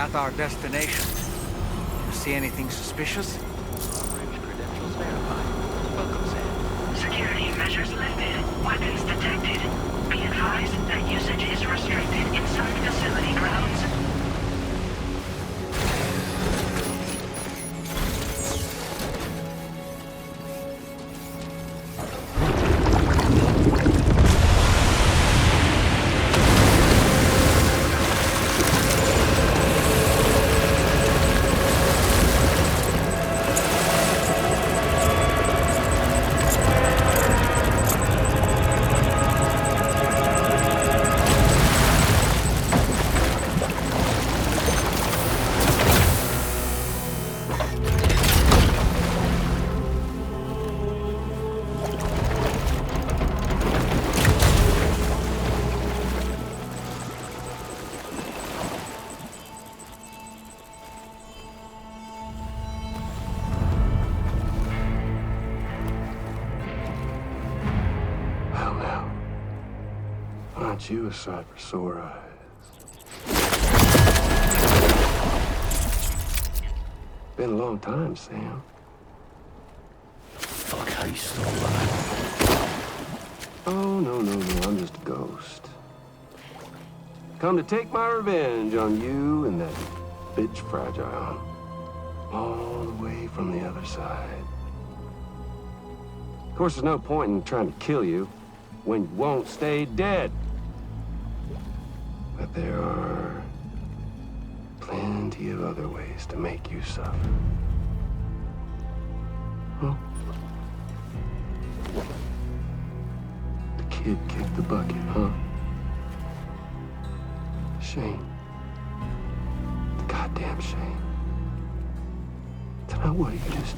at our destination. You see anything suspicious? Long-range credentials verified. Welcome, Sam. Security measures lifted. Weapons detected. Be advised that usage is restricted inside facility grounds. Aren't you a sight for sore eyes? Been a long time, Sam. Fuck, how you still alive? Oh, no, I'm just a ghost. Come to take my revenge on you and that bitch Fragile. All the way from the other side. Of course, there's no point in trying to kill you when you won't stay dead. But there are plenty of other ways to make you suffer. Huh? The kid kicked the bucket, huh? Shame. The goddamn shame. Tonight, what, you just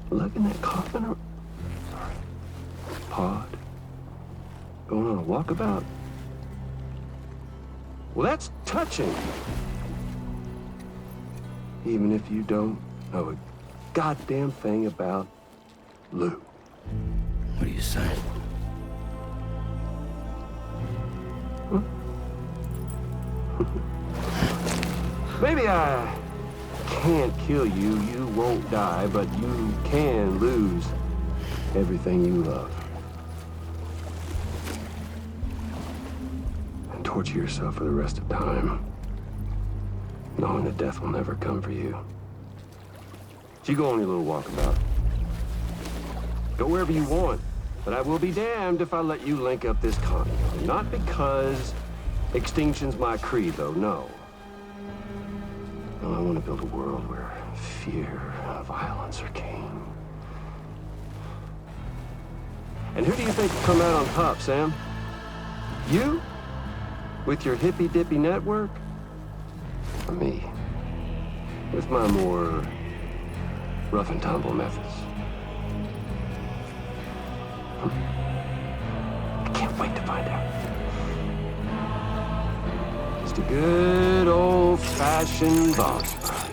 lugging that coffin or... Sorry. Pod? Going on a walkabout? Well, that's touching. Even if you don't know a goddamn thing about Lou. What are you saying? Huh? Maybe I can't kill you, you won't die, but you can lose everything you love. And torture yourself for the rest of time, knowing that death will never come for you. So you go on your little walkabout. Go wherever you want, but I will be damned if I let you link up this continent. Not because extinction's my creed, though, no. No, I want to build a world where fear and violence are king. And who do you think will come out on top, Sam? You? With your hippy-dippy network? Or me? With my more rough-and-tumble methods? I can't wait to find out. Just a good old-fashioned boss fight.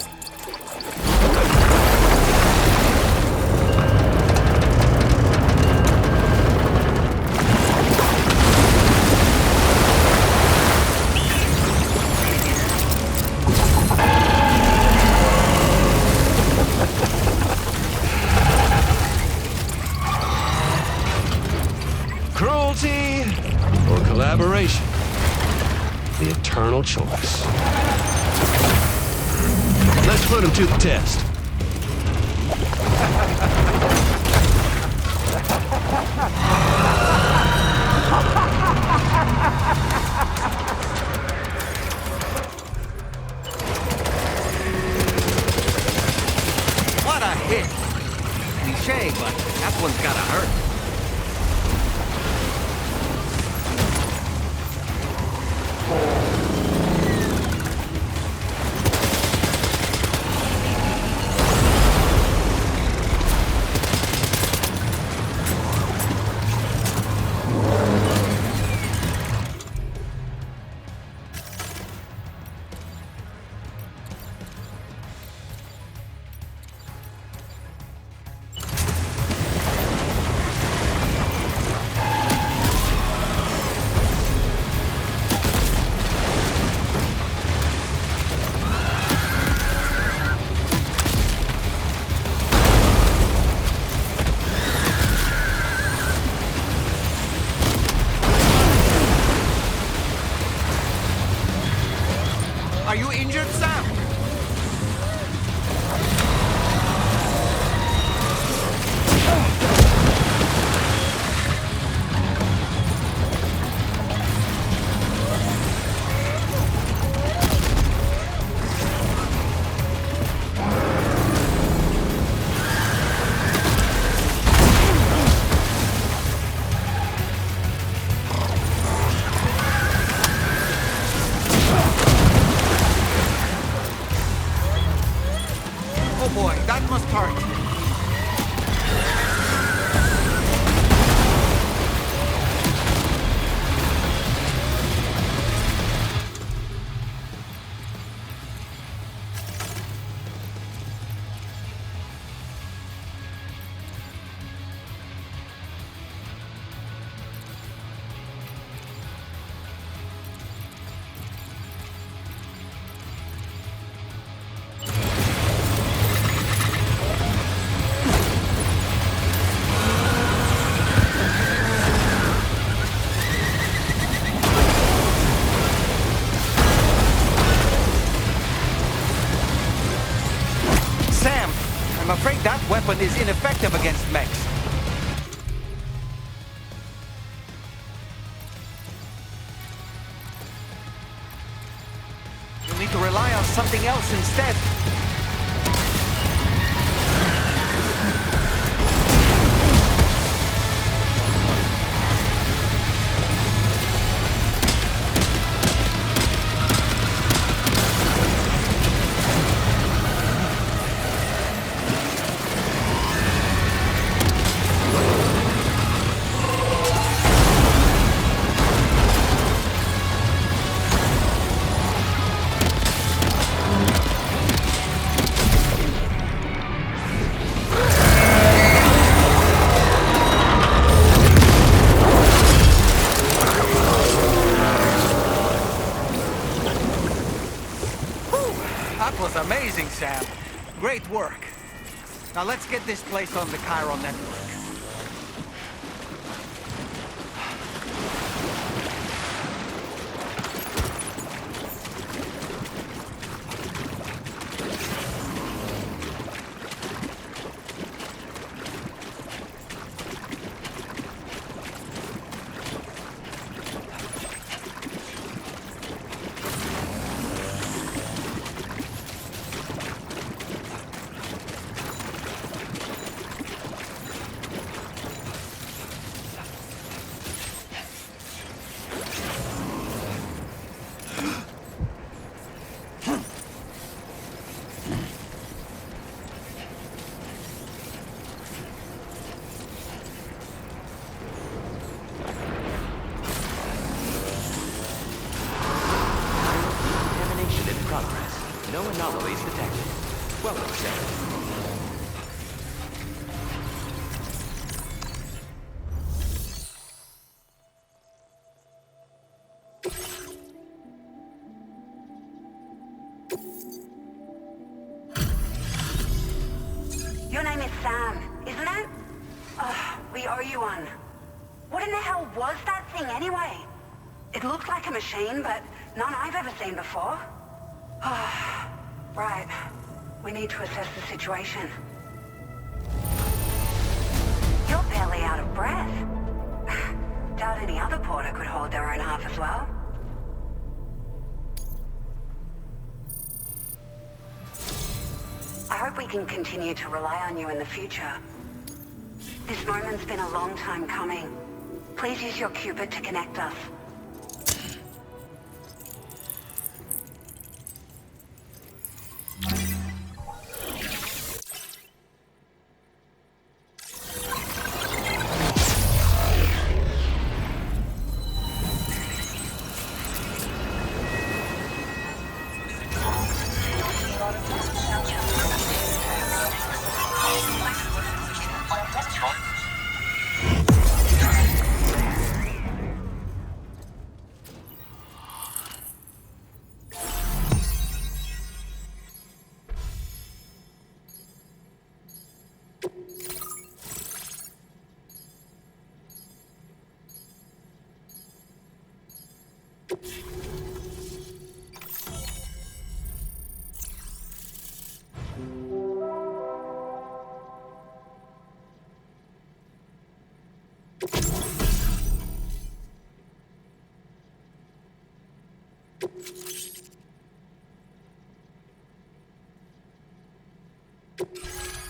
Cruelty or collaboration? The eternal choice. Let's put him to the test. What a hit! Cliché, but that one's gotta hurt. That weapon is ineffective against mechs. You'll need to rely on something else instead. That was amazing, Sam. Great work. Now let's get this place on the chiral network. No anomalies detected. Welcome, Sam. Your name is Sam, isn't it? We owe you one. What in the hell was that thing anyway? It looked like a machine, but none I've ever seen before. Right. We need to assess the situation. You're barely out of breath. Doubt any other porter could hold their own half as well. I hope we can continue to rely on you in the future. This moment's been a long time coming. Please use your Cupid to connect us.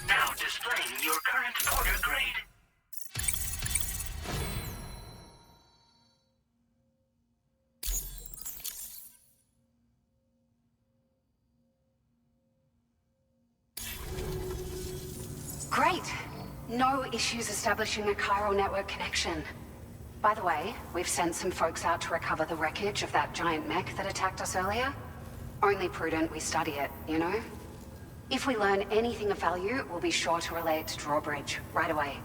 Now displaying your current porter grade. Great. No issues establishing a chiral network connection. By the way, we've sent some folks out to recover the wreckage of that giant mech that attacked us earlier. Only prudent we study it, you know? If we learn anything of value, we'll be sure to relay it to Drawbridge right away.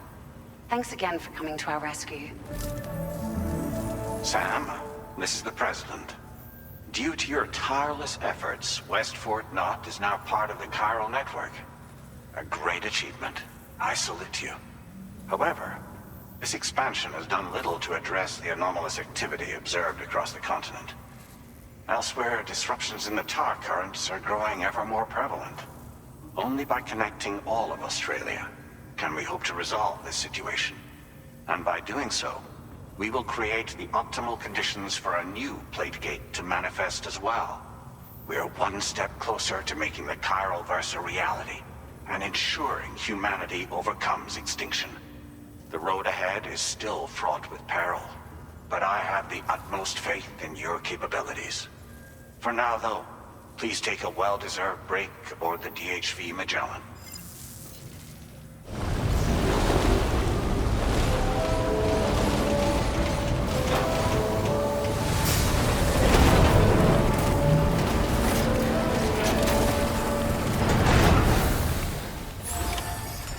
Thanks again for coming to our rescue. Sam, this is the President. Due to your tireless efforts, West Fort Knot is now part of the chiral network. A great achievement. I salute you. However, this expansion has done little to address the anomalous activity observed across the continent. Elsewhere, disruptions in the tar currents are growing ever more prevalent. Only by connecting all of Australia can we hope to resolve this situation. And by doing so, we will create the optimal conditions for a new Plategate to manifest as well. We are one step closer to making the Chiral-verse a reality, and ensuring humanity overcomes extinction. The road ahead is still fraught with peril, but I have the utmost faith in your capabilities. For now, though, please take a well-deserved break aboard the DHV Magellan.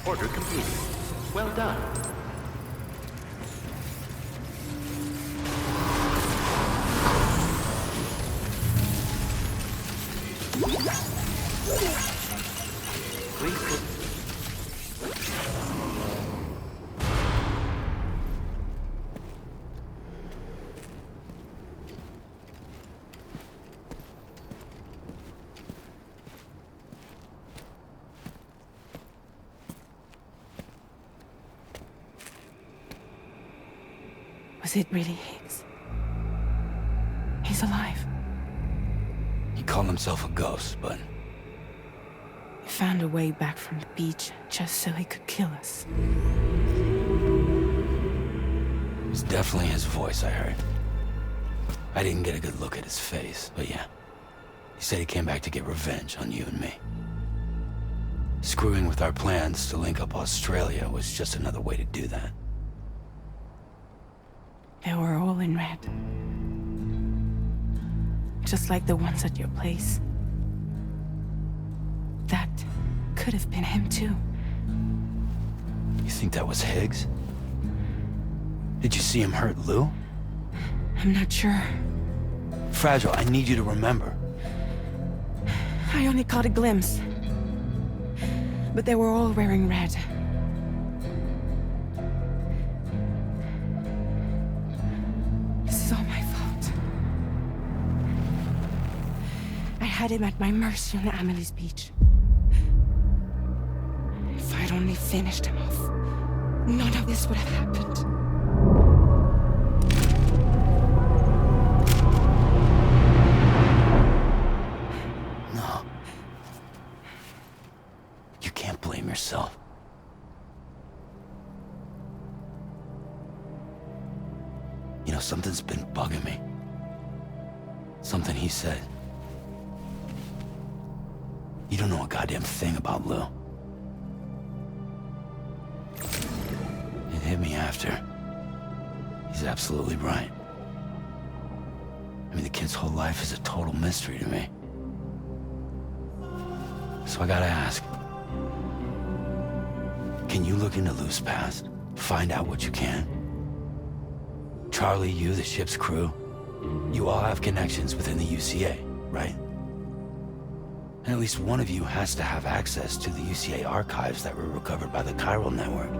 Order completed. Well done. Please. Was it really Higgs? He's alive. He called himself a ghost, but He found a way back from the beach just so he could kill us. it was definitely his voice I heard. I didn't get a good look at his face, but yeah. He said he came back to get revenge on you and me. Screwing with our plans to link up Australia was just another way to do that. They were all in red. Just like the ones at your place. That could have been him too. You think that was Higgs? Did you see him hurt Lou? I'm not sure. Fragile, I need you to remember. I only caught a glimpse. But they were all wearing red. This is all my fault. I had him at my mercy on Amelie's beach. If I'd only finished him off, none of this would have happened. No. You can't blame yourself. You know, something's been bugging me. Something he said. You don't know a goddamn thing about Lou. It hit me after. He's absolutely right. I mean, the kid's whole life is a total mystery to me. So I gotta ask. Can you look into Lou's past? Find out what you can? Charlie, you, the ship's crew, you all have connections within the UCA, right? And at least one of you has to have access to the UCA archives that were recovered by the Chiral network.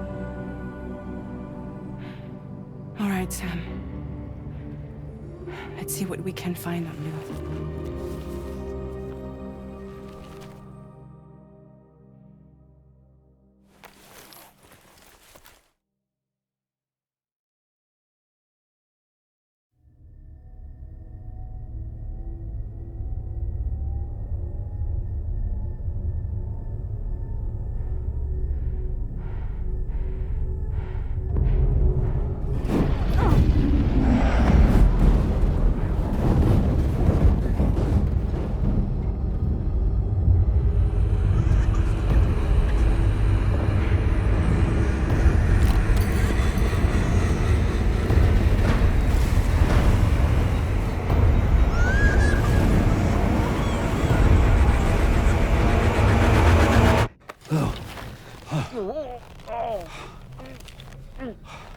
All right, Sam. Let's see what we can find on Lou.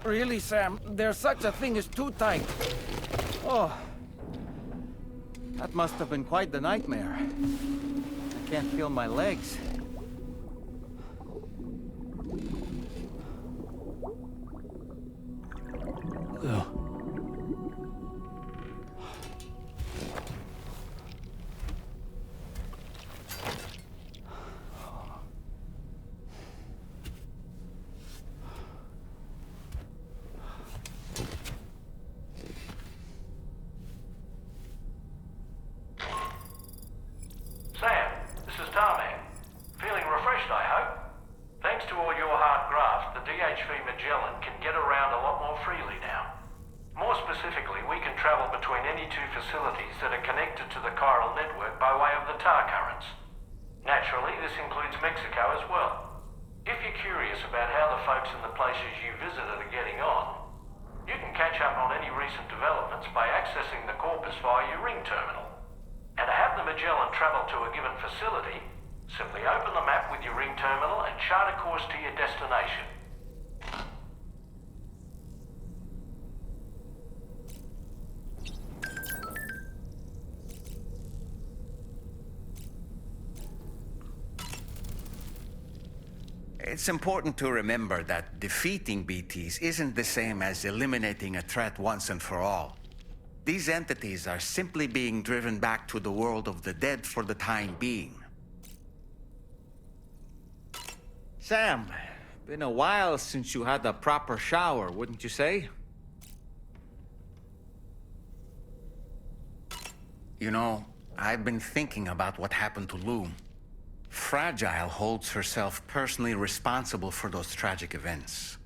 Really, Sam? There's such a thing as too tight. Oh. That must have been quite the nightmare. I can't feel my legs. Lou. freely now. More specifically, we can travel between any two facilities that are connected to the chiral network by way of the tar currents. Naturally, this includes Mexico as well. If you're curious about how the folks in the places you visited are getting on, you can catch up on any recent developments by accessing the corpus via your ring terminal. And to have the Magellan travel to a given facility, simply open the map with your ring terminal and chart a course to your destination. It's important to remember that defeating BTs isn't the same as eliminating a threat once and for all. These entities are simply being driven back to the world of the dead for the time being. Sam, been a while since you had a proper shower, wouldn't you say? You know, I've been thinking about what happened to Lou. Fragile holds herself personally responsible for those tragic events.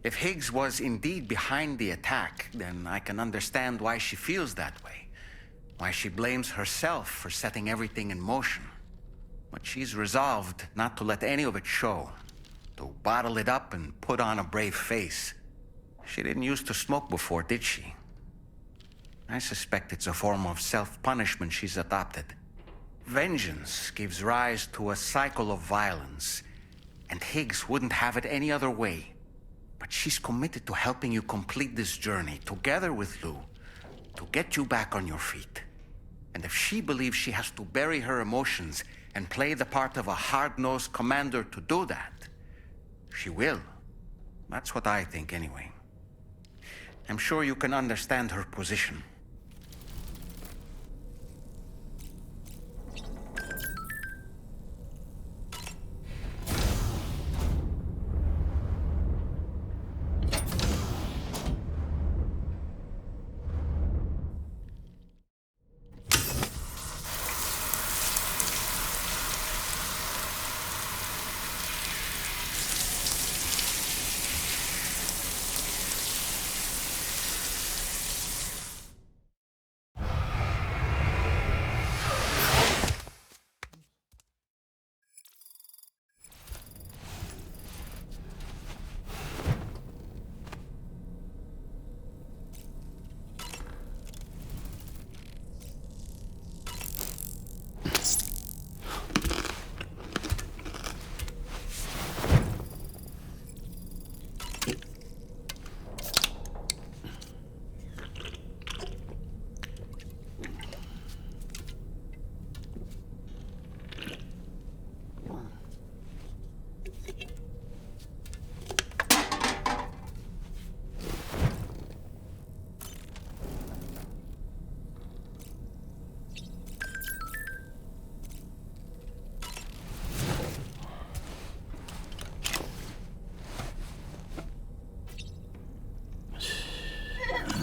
If Higgs was indeed behind the attack, then I can understand why she feels that way. Why she blames herself for setting everything in motion. But she's resolved not to let any of it show. To bottle it up and put on a brave face. She didn't used to smoke before, did she? I suspect it's a form of self-punishment she's adopted. Vengeance gives rise to a cycle of violence, and Higgs wouldn't have it any other way. But she's committed to helping you complete this journey, together with Lou, to get you back on your feet. And if she believes she has to bury her emotions and play the part of a hard-nosed commander to do that, she will. That's what I think, anyway. I'm sure you can understand her position.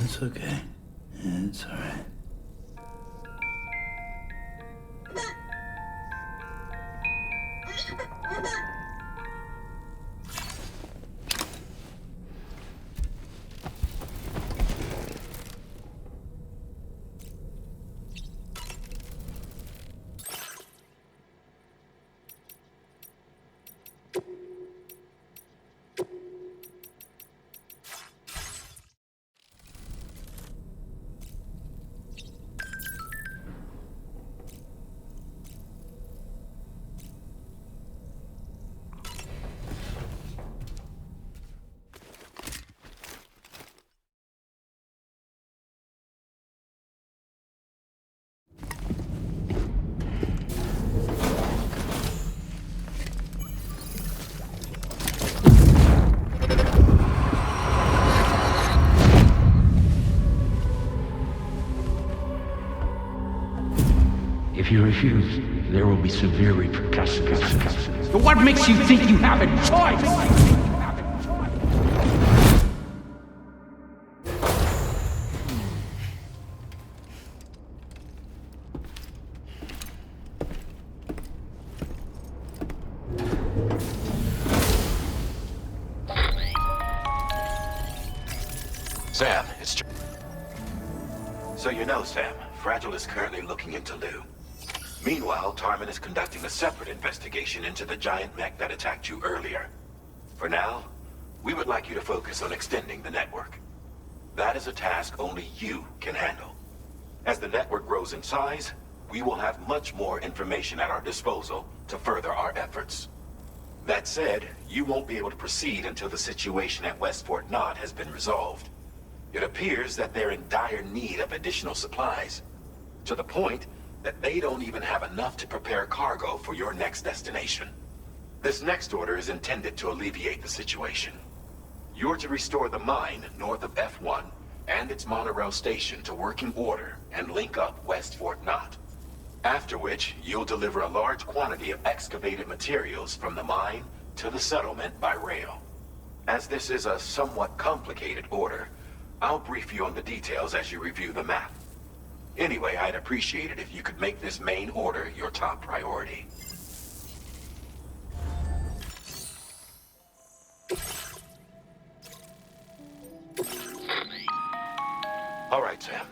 It's okay. It's all right. If you refuse, there will be severe repercussions. But what makes you think you have a choice? Sam, it's... So you know, Sam, Fragile is currently looking into Lou. Meanwhile, Tarman is conducting a separate investigation into the giant mech that attacked you earlier. For now, we would like you to focus on extending the network. That is a task only you can handle. As the network grows in size, we will have much more information at our disposal to further our efforts. That said, you won't be able to proceed until the situation at West Fort Knott has been resolved. It appears that they're in dire need of additional supplies, to the point that they don't even have enough to prepare cargo for your next destination. This next order is intended to alleviate the situation. You're to restore the mine north of F1 and its monorail station to working order and link up West Fort Knott. After which, you'll deliver a large quantity of excavated materials from the mine to the settlement by rail. As this is a somewhat complicated order, I'll brief you on the details as you review the map. Anyway, I'd appreciate it if you could make this main order your top priority. All right, Sam.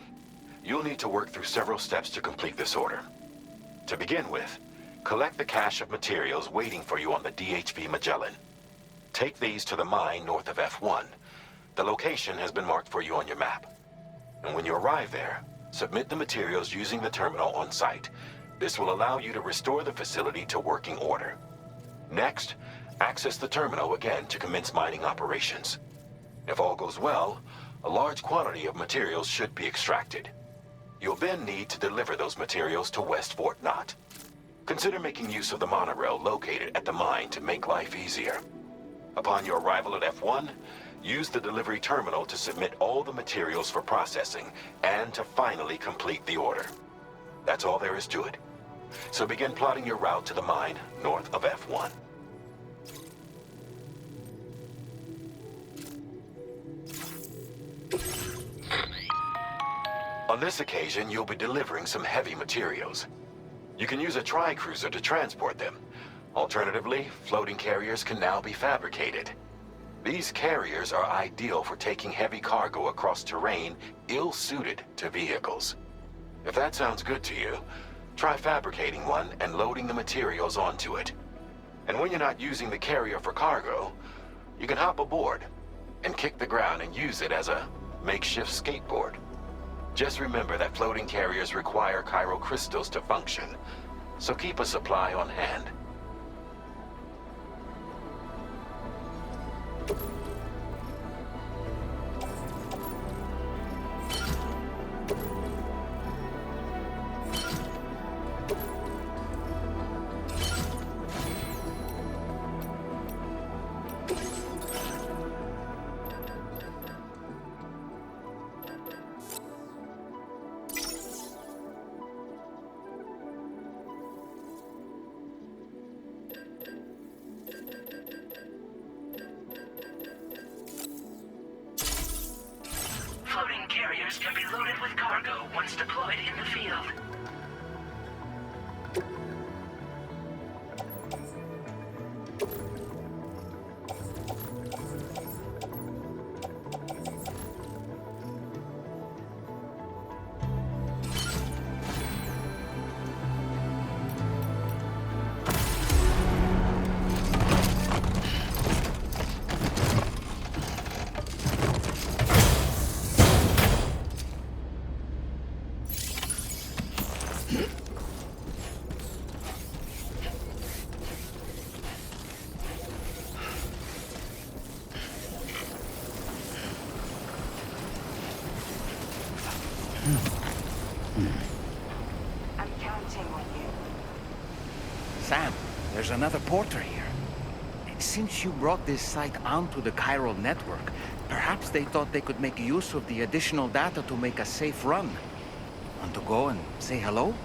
You'll need to work through several steps to complete this order. To begin with, collect the cache of materials waiting for you on the DHV Magellan. Take these to the mine north of F1. The location has been marked for you on your map. And when you arrive there, submit the materials using the terminal on site. This will allow you to restore the facility to working order. Next, access the terminal again to commence mining operations. If all goes well, a large quantity of materials should be extracted. You'll then need to deliver those materials to West Fort Knott. Consider making use of the monorail located at the mine to make life easier. Upon your arrival at F1, use the delivery terminal to submit all the materials for processing and to finally complete the order. That's all there is to it. So begin plotting your route to the mine north of F1. On this occasion, you'll be delivering some heavy materials. You can use a tri-cruiser to transport them. Alternatively, floating carriers can now be fabricated. These carriers are ideal for taking heavy cargo across terrain ill-suited to vehicles. If that sounds good to you, try fabricating one and loading the materials onto it. And when you're not using the carrier for cargo, you can hop aboard and kick the ground and use it as a makeshift skateboard. Just remember that floating carriers require chiral crystals to function, so keep a supply on hand. Floating carriers can be loaded with cargo once deployed in the field. I'm counting on you. Sam, there's another porter here. Since you brought this site onto the chiral network, perhaps they thought they could make use of the additional data to make a safe run. Want to go and say hello?